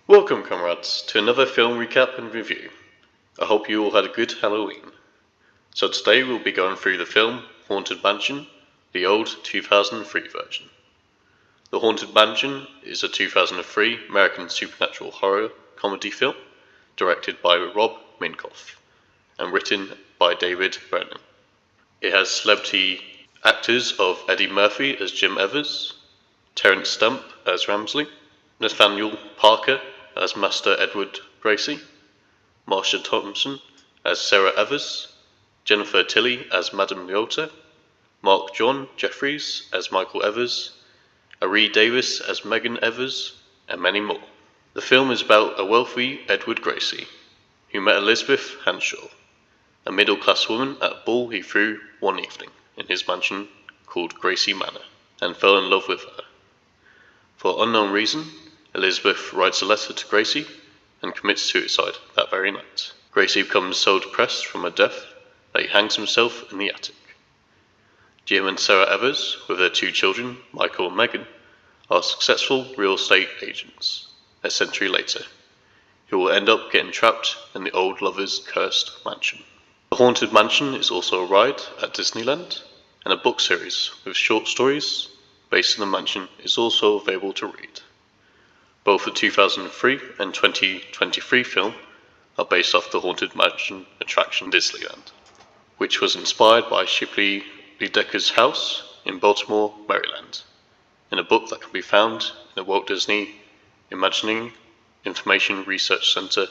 Welcome, comrades, to another film recap and review. I hope you all had a good Halloween. So today we'll be going through the film Haunted Mansion, the old 2003 version. The Haunted Mansion is a 2003 American supernatural horror comedy film directed by Rob Minkoff and written by David Berenbaum. It has celebrity actors of Eddie Murphy as Jim Evers, Terence Stamp as Ramsley, Nathaniel Parker as Master Edward Gracey, Marsha Thompson as Sarah Evers, Jennifer Tilly as Madame Leota, Mark John Jeffries as Michael Evers, Ari Davis as Megan Evers, and many more. The film is about a wealthy Edward Gracey, who met Elizabeth Hanshaw, a middle-class woman at a ball he threw one evening in his mansion called Gracey Manor, and fell in love with her. For unknown reason, Elizabeth writes a letter to Gracey and commits suicide that very night. Gracey becomes so depressed from her death that he hangs himself in the attic. Jim and Sarah Evers, with their two children, Michael and Megan, are successful real estate agents a century later, who will end up getting trapped in the old lover's cursed mansion. The Haunted Mansion is also a ride at Disneyland, and a book series with short stories based in the mansion is also available to read. Both the 2003 and 2023 film are based off the Haunted Mansion attraction Disneyland, which was inspired by Shipley Decker's house in Baltimore, Maryland, in a book that can be found in the Walt Disney Imagining Information Research Center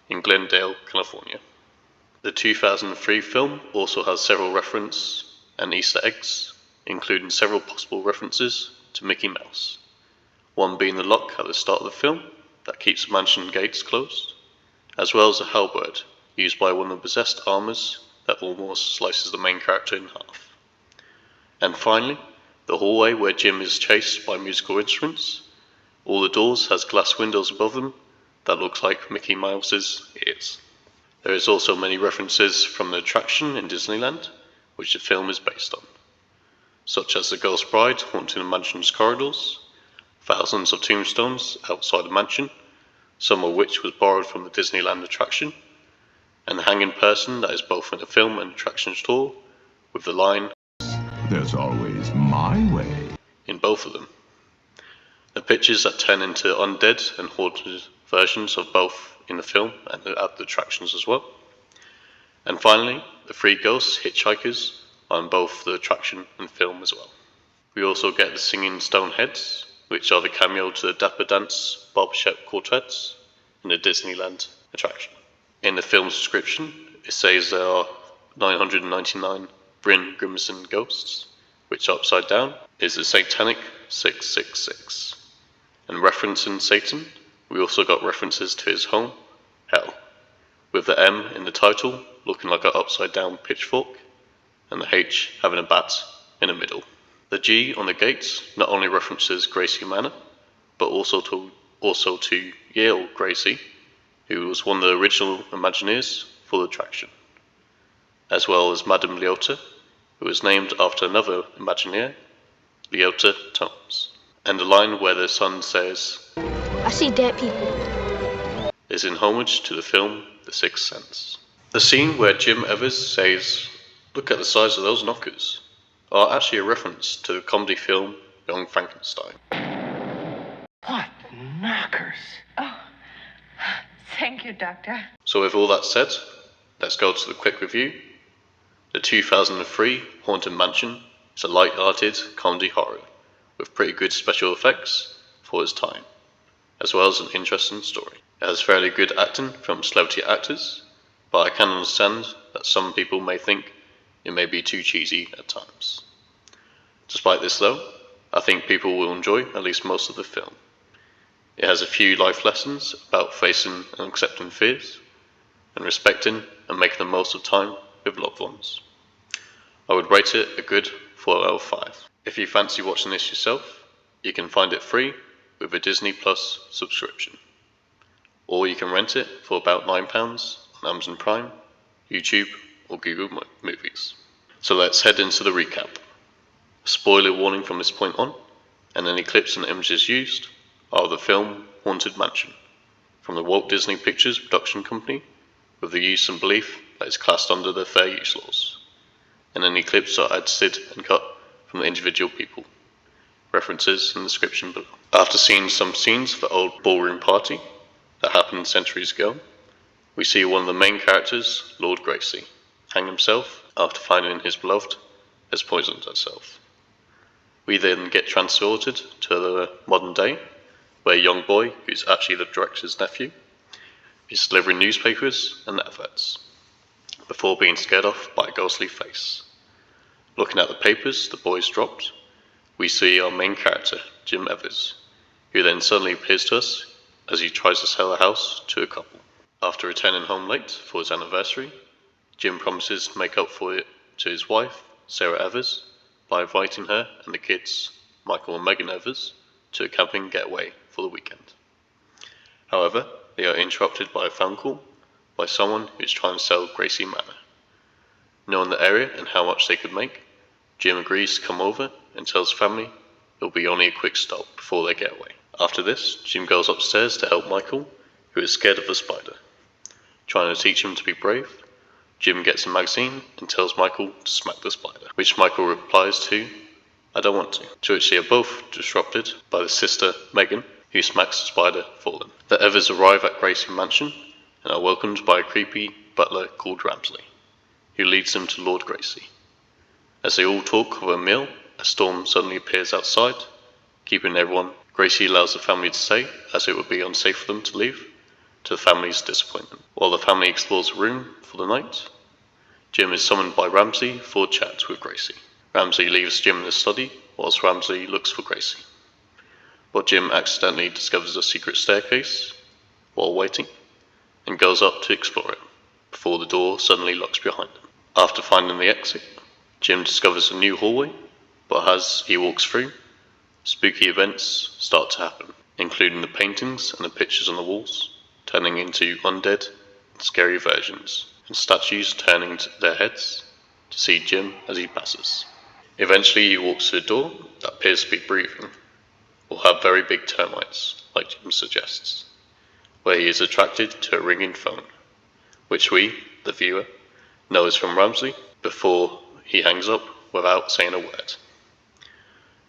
in Glendale, California. The 2003 film also has several references and Easter eggs, including several possible references to Mickey Mouse, one being the lock at the start of the film that keeps the mansion gates closed, as well as a halberd used by one of the possessed armors that almost slices the main character in half. And finally, the hallway where Jim is chased by musical instruments. All the doors has glass windows above them that looks like Mickey Mouse's ears. There is also many references from the attraction in Disneyland, which the film is based on, such as the Ghost Bride haunting the mansion's corridors, thousands of tombstones outside the mansion, some of which was borrowed from the Disneyland attraction, and the hanging person that is both in the film and attraction tour, with the line, "There's always my way," in both of them. The pictures that turn into undead and haunted versions of both in the film and at the attractions as well. And finally, the three ghosts hitchhikers are in both the attraction and film as well. We also get the singing stone heads, which are the cameo to the Dapper Dance barbershop quartets in the Disneyland attraction. In the film's description, it says there are 999 Bryn Grimson ghosts, which upside down is the satanic 666. And referencing Satan, we also got references to his home, Hell, with the M in the title looking like an upside down pitchfork, and the H having a bat in the middle. The G on the gates not only references Gracey Manor, but also to Yale Gracey, who was one of the original Imagineers for the attraction, as well as Madame Leota, who was named after another Imagineer, Leota Thomas. And the line where the son says, "I see dead people," is in homage to the film The Sixth Sense. The scene where Jim Evers says, "Look at the size of those knockers," are actually a reference to the comedy film Young Frankenstein. What knockers? Oh, thank you, Doctor. So with all that said, let's go to the quick review. The 2003 Haunted Mansion is a light-hearted comedy horror with pretty good special effects for its time, as well as an interesting story. It has fairly good acting from celebrity actors, but I can understand that some people may think it may be too cheesy at times. Despite this though, I think people will enjoy at least most of the film. It has a few life lessons about facing and accepting fears, and respecting and making the most of time with loved ones. I would rate it a good 4 out of 5. If you fancy watching this yourself, you can find it free with a Disney Plus subscription, or you can rent it for about £9 on Amazon Prime, YouTube, or Google Movies. So let's head into the recap. A spoiler warning from this point on, and any clips and images used are of the film Haunted Mansion, from the Walt Disney Pictures production company, with the use and belief that is classed under the fair use laws, and any clips are edited and cut from the individual people. References in the description below. After seeing some scenes of the old ballroom party that happened centuries ago, we see one of the main characters, Lord Gracey, hang himself after finding his beloved has poisoned herself. We then get transported to the modern day, where a young boy, who's actually the director's nephew, is delivering newspapers and adverts, before being scared off by a ghostly face. Looking at the papers the boy's dropped, we see our main character, Jim Evers, who then suddenly appears to us as he tries to sell a house to a couple. After returning home late for his anniversary, Jim promises to make up for it to his wife, Sarah Evers, by inviting her and the kids, Michael and Megan Evers, to a camping getaway for the weekend. However, they are interrupted by a phone call by someone who is trying to sell Gracey Manor. Knowing the area and how much they could make, Jim agrees to come over and tells family it will be only a quick stop before they get away. After this, Jim goes upstairs to help Michael, who is scared of the spider. Trying to teach him to be brave, Jim gets a magazine and tells Michael to smack the spider, which Michael replies to, "I don't want to which they are both disrupted by the sister, Megan, who smacks the spider for them. The Evers arrive at Gracey Mansion and are welcomed by a creepy butler called Ramsley, who leads them to Lord Gracey. As they all talk of a meal, a storm suddenly appears outside, keeping everyone. Gracey allows the family to stay, as it would be unsafe for them to leave, to the family's disappointment. While the family explores the room for the night, Jim is summoned by Ramsey for a chat with Gracey. Ramsey leaves Jim in the study, whilst Ramsey looks for Gracey. But Jim accidentally discovers a secret staircase while waiting, and goes up to explore it, before the door suddenly locks behind him. After finding the exit, Jim discovers a new hallway, but as he walks through, spooky events start to happen, including the paintings and the pictures on the walls turning into undead and scary versions, and statues turning their heads to see Jim as he passes. Eventually he walks to a door that appears to be breathing, or have very big termites, like Jim suggests, where he is attracted to a ringing phone, which we, the viewer, know is from Ramsey, before he hangs up without saying a word.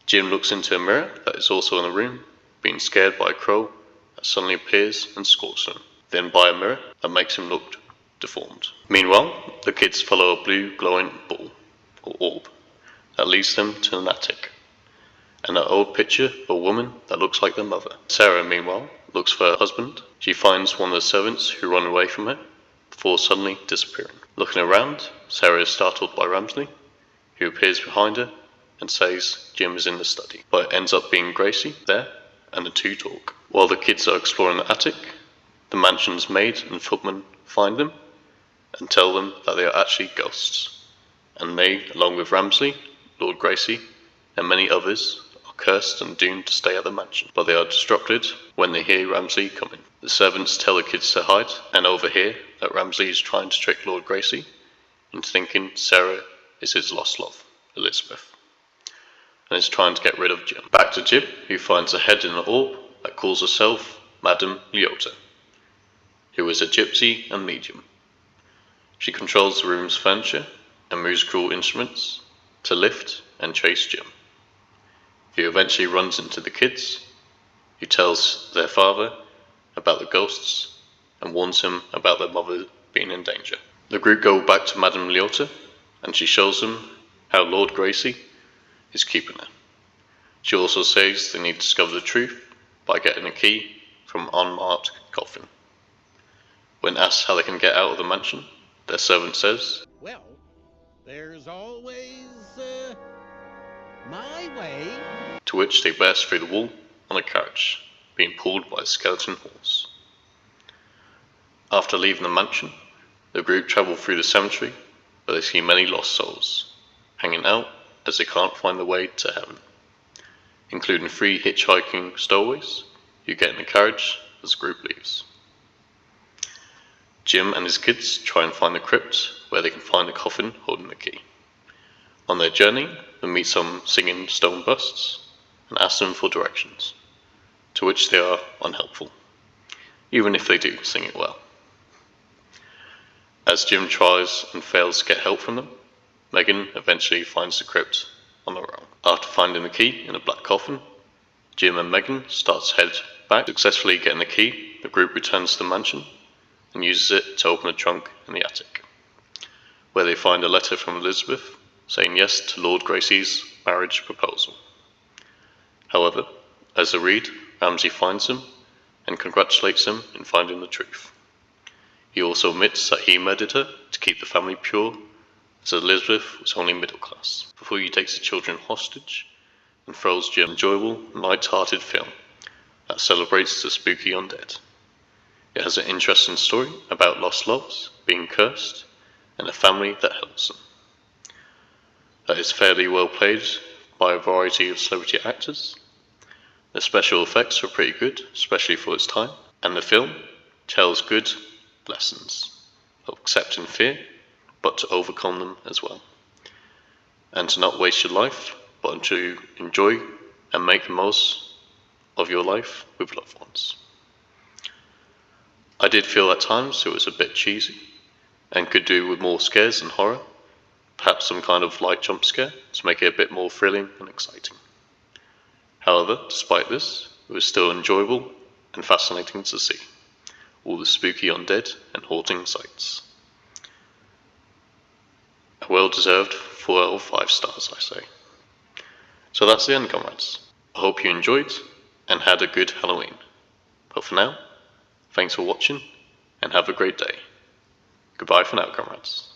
Jim looks into a mirror that is also in the room, being scared by a crow that suddenly appears and squawks him, then by a mirror that makes him look deformed. Meanwhile, the kids follow a blue glowing ball, or orb, that leads them to an attic, and an old picture of a woman that looks like their mother. Sarah, meanwhile, looks for her husband. She finds one of the servants who run away from her, before suddenly disappearing. Looking around, Sarah is startled by Ramsley, who appears behind her and says Jim is in the study, but it ends up being Gracey there, and the two talk. While the kids are exploring the attic, the mansion's maid and footman find them and tell them that they are actually ghosts, and they, along with Ramsley, Lord Gracey, and many others, are cursed and doomed to stay at the mansion, but they are distracted when they hear Ramsley coming. The servants tell the kids to hide, and overhear that Ramsley is trying to trick Lord Gracey into thinking Sarah is his lost love, Elizabeth, and is trying to get rid of Jim. Back to Jim, who finds a head in an orb that calls herself Madame Leota, who is a gypsy and medium. She controls the room's furniture and musical instruments to lift and chase Jim, who eventually runs into the kids, who tells their father about the ghosts and warns him about their mother being in danger. The group go back to Madame Leota, and she shows them how Lord Gracey is keeping her. She also says they need to discover the truth by getting a key from an unmarked coffin. When asked how they can get out of the mansion, their servant says, "Well, there's always, my way." To which they burst through the wall on a carriage, being pulled by a skeleton horse. After leaving the mansion, the group travel through the cemetery, where they see many lost souls, hanging out as they can't find the way to heaven, including 3 hitchhiking stowaways who get in the carriage as the group leaves. Jim and his kids try and find the crypt where they can find the coffin holding the key. On their journey, and meet some singing stone busts and ask them for directions, to which they are unhelpful, even if they do sing it well. As Jim tries and fails to get help from them, Megan eventually finds the crypt on her own. After finding the key in a black coffin, Jim and Megan start to head back. Successfully getting the key, the group returns to the mansion and uses it to open a trunk in the attic, where they find a letter from Elizabeth saying yes to Lord Gracey's marriage proposal. However, as they read, Ramsay finds him and congratulates him in finding the truth. He also admits that he murdered her to keep the family pure, as Elizabeth was only middle class, before he takes the children hostage and throws Jim an enjoyable, light-hearted film that celebrates the spooky undead. It has an interesting story about lost loves, being cursed, and a family that helps them. That is fairly well played by a variety of celebrity actors. The special effects are pretty good, especially for its time, and the film tells good lessons of accepting fear, but to overcome them as well, and to not waste your life, but to enjoy and make the most of your life with loved ones. I did feel at times it was a bit cheesy and could do with more scares and horror, perhaps some kind of light jump scare to make it a bit more thrilling and exciting. However, despite this, it was still enjoyable and fascinating to see all the spooky undead and haunting sights. A well-deserved 4 out of 5 stars, I say. So that's the end, comrades. I hope you enjoyed and had a good Halloween. But for now, thanks for watching and have a great day. Goodbye for now, comrades.